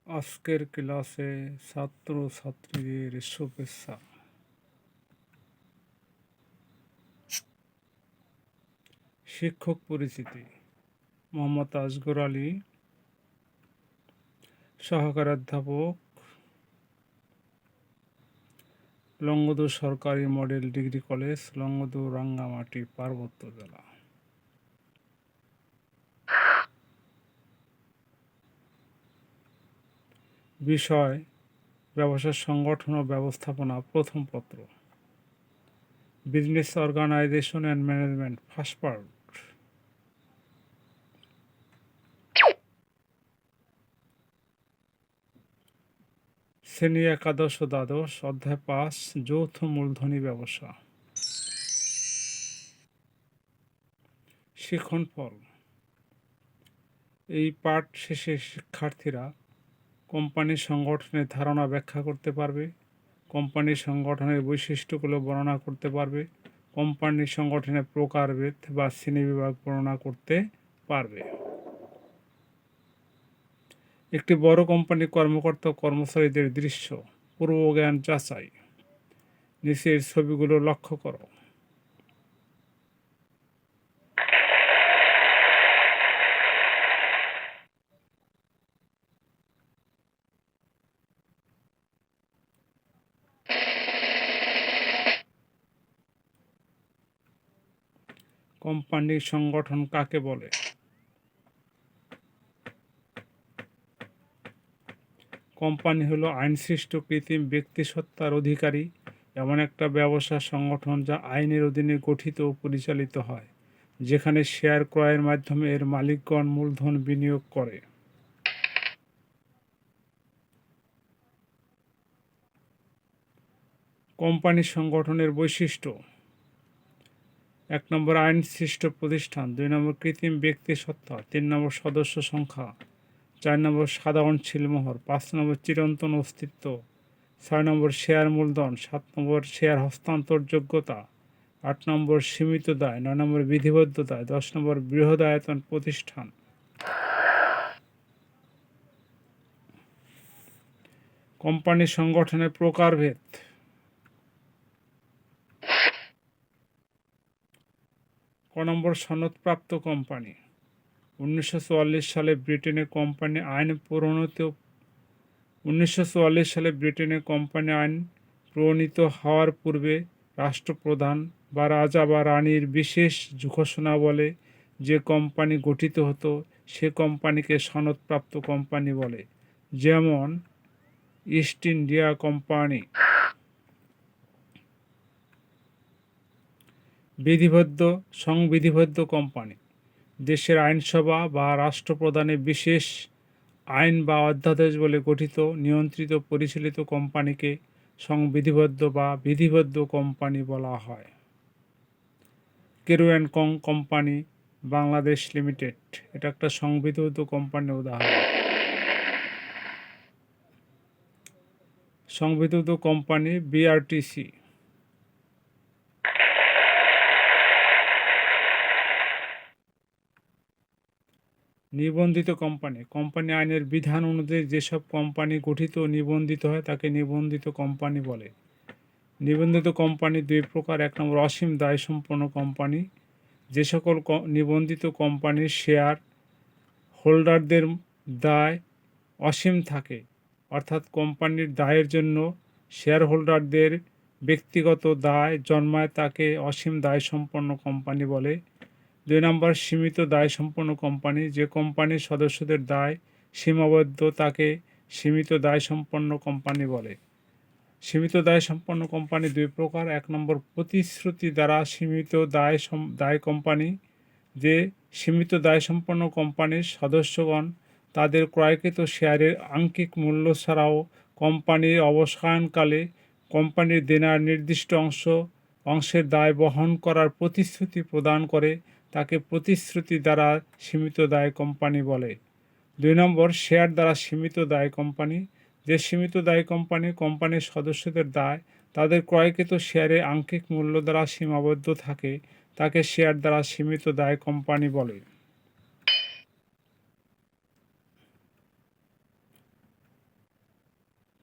আজকের ক্লাসে ছাত্রছাত্রীদের শুভেচ্ছা। শিক্ষক পরিচিতি: মোহাম্মদ আসগর আলী, সহকারী অধ্যাপক, লংগদু সরকারি model degree college, Longadu, Rangamati, পার্বত্য জেলা। বিষয়: ব্যবসা সংগঠন ও ব্যবস্থাপনা, প্রথম পত্র, business organisation and management, first part. শ্রেণী একাদশ ও দ্বাদশ, অধ্যায় 5, যৌথ মূলধনী ব্যবসা। শিখন ফল: এই পাঠ শেষে শিক্ষার্থীরা কোম্পানি সংগঠনের ধারণা ব্যাখ্যা করতে পারবে, কোম্পানি সংগঠনের বৈশিষ্ট্যগুলো বর্ণনা করতে পারবে, কোম্পানি সংগঠনের প্রকারভেদ বা শ্রেণীবিভাগ বর্ণনা করতে পারবে। একটি বড় কোম্পানির কর্মকর্তা কর্মচারীদের দৃশ্য পূর্বজ্ঞান যাচাই। নিচের ছবিগুলো লক্ষ্য করো। কোম্পানি সংগঠন কাকে বলে? কোম্পানি হলো আইনসৃষ্ট কৃত্রিম ব্যক্তিসত্তার অধিকারী এমন একটা ব্যবসা সংগঠন যা আইনের অধীনে গঠিত ও পরিচালিত হয়, যেখানে শেয়ার ক্রয়ের মাধ্যমে এর মালিকগণ মূলধন বিনিয়োগ করে। কোম্পানি সংগঠনের বৈশিষ্ট্য: 1 নম্বর আইনসৃষ্ট প্রতিষ্ঠান, 2 নম্বর কৃত্রিম ব্যক্তিসত্তা, 3 নম্বর সদস্য সংখ্যা, 4 নম্বর সাধারণ সিলমোহর, 5 নম্বর চিরন্তন অস্তিত্ব, 6 নম্বর শেয়ার মূলধন, 7 নম্বর শেয়ার হস্তান্তরযোগ্যতা, 8 নম্বর সীমিত দায়, 9 নম্বর বিধিবদ্ধ দায়, 10 নম্বর বৃহদায়তন প্রতিষ্ঠান। কোম্পানি সংগঠনের প্রকারভেদ: ক নম্বর সনদপ্রাপ্ত কোম্পানি। 1944 সালে ব্রিটেনে কোম্পানি আইন প্রণীত হওয়ার পূর্বে রাষ্ট্রপ্রধান বা রাজা বা রানীর বিশেষ ঘোষণাবলে যে কোম্পানি গঠিত হতো সে কোম্পানিকে সনদপ্রাপ্ত কোম্পানি বলে, যেমন ইস্ট ইন্ডিয়া কোম্পানি। সংবিধিবদ্ধ কোম্পানি: দেশের আইনসভা বা রাষ্ট্রপ্রধানের বিশেষ আইন বা অধ্যাদেশ বলে গঠিত, নিয়ন্ত্রিত, পরিচালিত কোম্পানিকে সংবিধিবদ্ধ বা বিধিবদ্ধ কোম্পানি বলা হয়। Carew and Co company Bangladesh limited, এটা একটা সংবিধিবদ্ধ কোম্পানির উদাহরণ। সংবিধিবদ্ধ কোম্পানি বিআরটিসি। নিবন্ধিত কোম্পানি: কোম্পানি আইনের বিধান অনুযায়ী যেসব কোম্পানি গঠিত ও নিবন্ধিত হয় তাকে নিবন্ধিত কোম্পানি বলে। নিবন্ধিত কোম্পানি 2 প্রকার। 1 নম্বর অসীম দায়সম্পন্ন কোম্পানি: যে সকল নিবন্ধিত কোম্পানির শেয়ার হোল্ডারদের দায় অসীম থাকে, অর্থাৎ কোম্পানির দায়ের জন্য শেয়ার হোল্ডারদের ব্যক্তিগত দায় জন্মায়, তাকে অসীম দায়সম্পন্ন কোম্পানি বলে। 2 নম্বর সীমিত দায়সম্পন্ন কোম্পানি: যে কোম্পানির সদস্যদের দায় সীমাবদ্ধ তাকে সীমিত দায়সম্পন্ন কোম্পানি বলে। সীমিত দায়সম্পন্ন কোম্পানি 2 প্রকার। 1 নম্বর প্রতিশ্রুতি দ্বারা সীমিত দায় কোম্পানি: যে সীমিত দায়সম্পন্ন কোম্পানির সদস্যগণ তাদের ক্রয়কৃত শেয়ারের আংশিক মূল্য ছাড়াও কোম্পানির অবসায়নকালে কোম্পানির দেনার নির্দিষ্ট অংশের দায় বহন করার প্রতিশ্রুতি প্রদান করে, তাকে প্রতিশ্রুতি দ্বারা সীমিত দায় কোম্পানি বলে। 2 নম্বর শেয়ার দ্বারা সীমিত দায় কোম্পানি: যে সীমিত দায় কোম্পানি কোম্পানির সদস্যদের দায় তাদের ক্রয়কৃত শেয়ারের আংশিক মূল্য দ্বারা সীমাবদ্ধ থাকে, তাকে শেয়ার দ্বারা সীমিত দায় কোম্পানি বলে।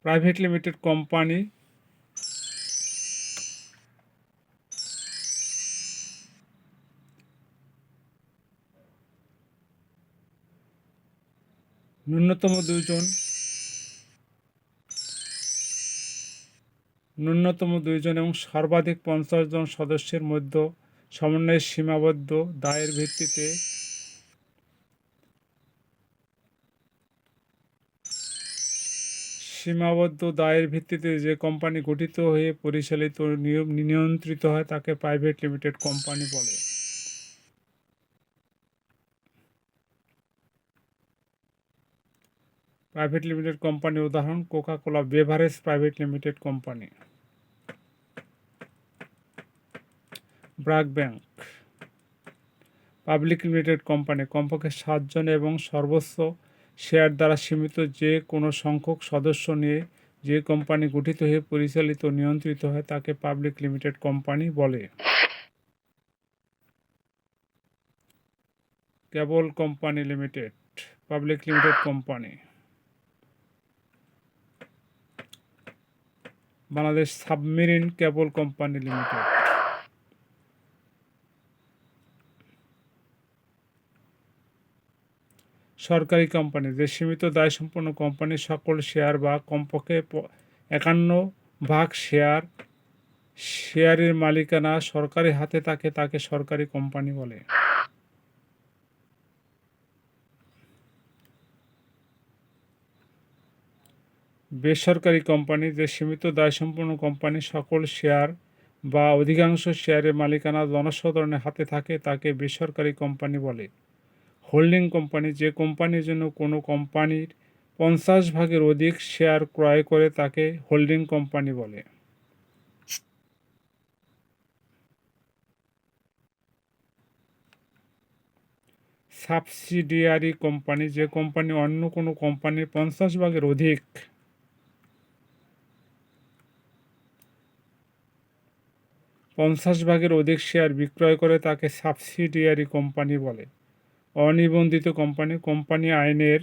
প্রাইভেট লিমিটেড কোম্পানি ন্যূনতম দুইজন এবং সর্বাধিক 50 জন সদস্যের মধ্যে সমন্বয়ের সীমাবদ্ধ দায়ের ভিত্তিতে যে কোম্পানি গঠিত হয়ে পরিচালিত নিয়ন্ত্রিত হয় তাকে প্রাইভেট লিমিটেড কোম্পানি বলে। প্রাইভেট লিমিটেড কোম্পানির উদাহরণ Coca Cola beverage private limited company, BRAC bank. Public limited company কমপক্ষে 7 জন এবং সর্বোচ্চ শেয়ার দ্বারা সীমিত যে কোনো সংখ্যক সদস্য নিয়ে যে কোম্পানি গঠিত হয়ে পরিচালিত নিয়ন্ত্রিত হয় তাকে পাবলিক লিমিটেড কোম্পানি বলে। কেবল company limited public limited company, Bangladesh submarine cable company limited. সরকারি কোম্পানি যে সীমিত দায়সম্পন্ন কোম্পানির সকল শেয়ার বা কমপক্ষে 51% শেয়ারের মালিকানা সরকারি হাতে থাকে তাকে সরকারি কোম্পানি বলে। বেসরকারি কোম্পানি যে সীমিত দায়সম্পন্ন কোম্পানির সকল শেয়ার বা অধিকাংশ শেয়ারের মালিকানা জনসাধারণের হাতে থাকে তাকে বেসরকারি কোম্পানি বলে। হোল্ডিং কোম্পানি যে কোম্পানির জন্য কোনো কোম্পানির 50% অধিক শেয়ার ক্রয় করে তাকে হোল্ডিং কোম্পানি বলে। সাবসিডিয়ারি কোম্পানি যে কোম্পানি অন্য কোনো কোম্পানির 50% অধিক শেয়ার বিক্রয় করে তাকে সাবসিডিয়ারি কোম্পানি বলে। অনিবন্ধিত কোম্পানি কোম্পানি আইনের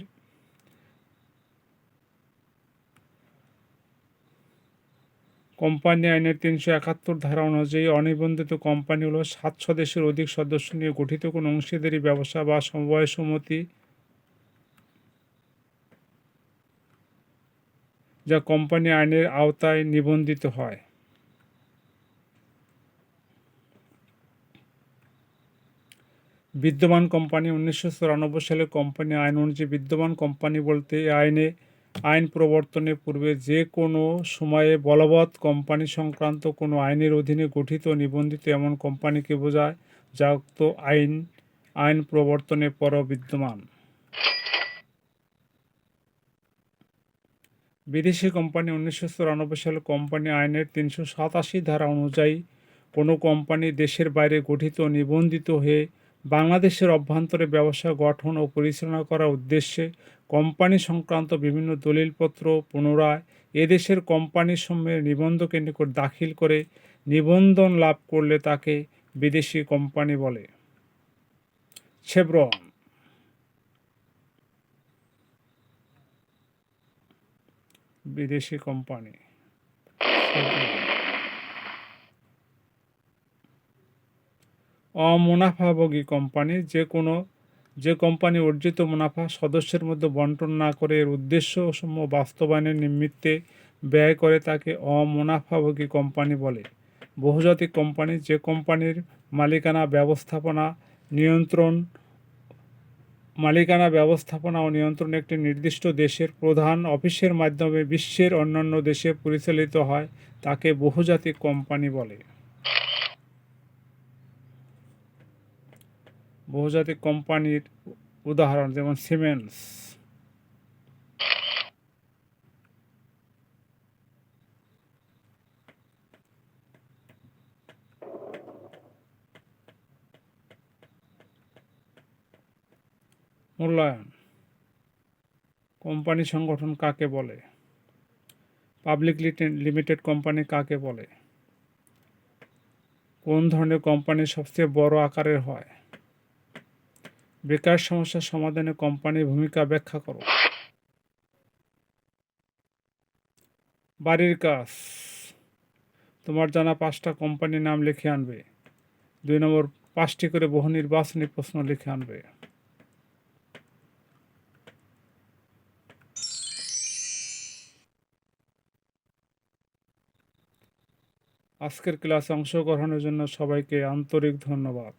371 ধারা অনুযায়ী অনিবন্ধিত কোম্পানি হলো 7 সদস্যের অধিক সদস্য নিয়ে গঠিত কোনো অংশীদারি ব্যবসা বা সমবায় সমিতি যা কোম্পানি আইনের আওতায় নিবন্ধিত হয়। বিদ্যমান কোম্পানি 1994 সালে কোম্পানি আইন অনুযায়ী বিদ্যমান কোম্পানি বলতে আইন প্রবর্তনের পূর্বে যে কোনো সময়ে বলবৎ কোম্পানি সংক্রান্ত কোনো আইনের অধীনে গঠিত নিবন্ধিত এমন কোম্পানিকে বোঝায় যা উক্ত আইন প্রবর্তনের পরও বিদ্যমান। বিদেশি কোম্পানি 1994 সালে কোম্পানি আইনের 387 ধারা অনুযায়ী কোনো কোম্পানি দেশের বাইরে গঠিত নিবন্ধিত হয়ে বাংলাদেশের অভ্যন্তরে ব্যবসা গঠন ও পরিচালনা করার উদ্দেশ্যে কোম্পানি সংক্রান্ত বিভিন্ন দলিলপত্র পুনরায় এদেশের কোম্পানিসমূহের নিবন্ধকের নিকট দাখিল করে নিবন্ধন লাভ করলে তাকে বিদেশি কোম্পানি বলে। শেভরন বিদেশি কোম্পানি। অমুনাফাভোগী কোম্পানি যে কোম্পানি অর্জিত মুনাফা সদস্যের মধ্যে বন্টন না করে এর উদ্দেশ্যসমূহ বাস্তবায়নের নিমিত্তে ব্যয় করে তাকে অমুনাফাভোগী কোম্পানি বলে। বহুজাতিক কোম্পানি যে কোম্পানির মালিকানা ব্যবস্থাপনা ও নিয়ন্ত্রণ একটি নির্দিষ্ট দেশের প্রধান অফিসের মাধ্যমে বিশ্বের অন্যান্য দেশে পরিচালিত হয় তাকে বহুজাতিক কোম্পানি বলে। বহুজাতিক কোম্পানির উদাহরণ যেমন সিমেন্স, মূল্যায়ন কোম্পানি সংগঠন কাকে বলে? পাবলিক লিমিটেড কোম্পানি কাকে বলে? কোন ধরনের কোম্পানি সবচেয়ে বড় আকারের হয়? বেকার সমস্যা সমাধানে কোম্পানির ভূমিকা ব্যাখ্যা করো। বাড়ির কাজ, তোমার জানা 5টা কোম্পানির নাম লিখে আনবে। 2 নম্বর, 5টি করে বহু নির্বাচনী প্রশ্ন লিখে আনবে। আজকের ক্লাসে অংশগ্রহণের জন্য সবাইকে আন্তরিক ধন্যবাদ।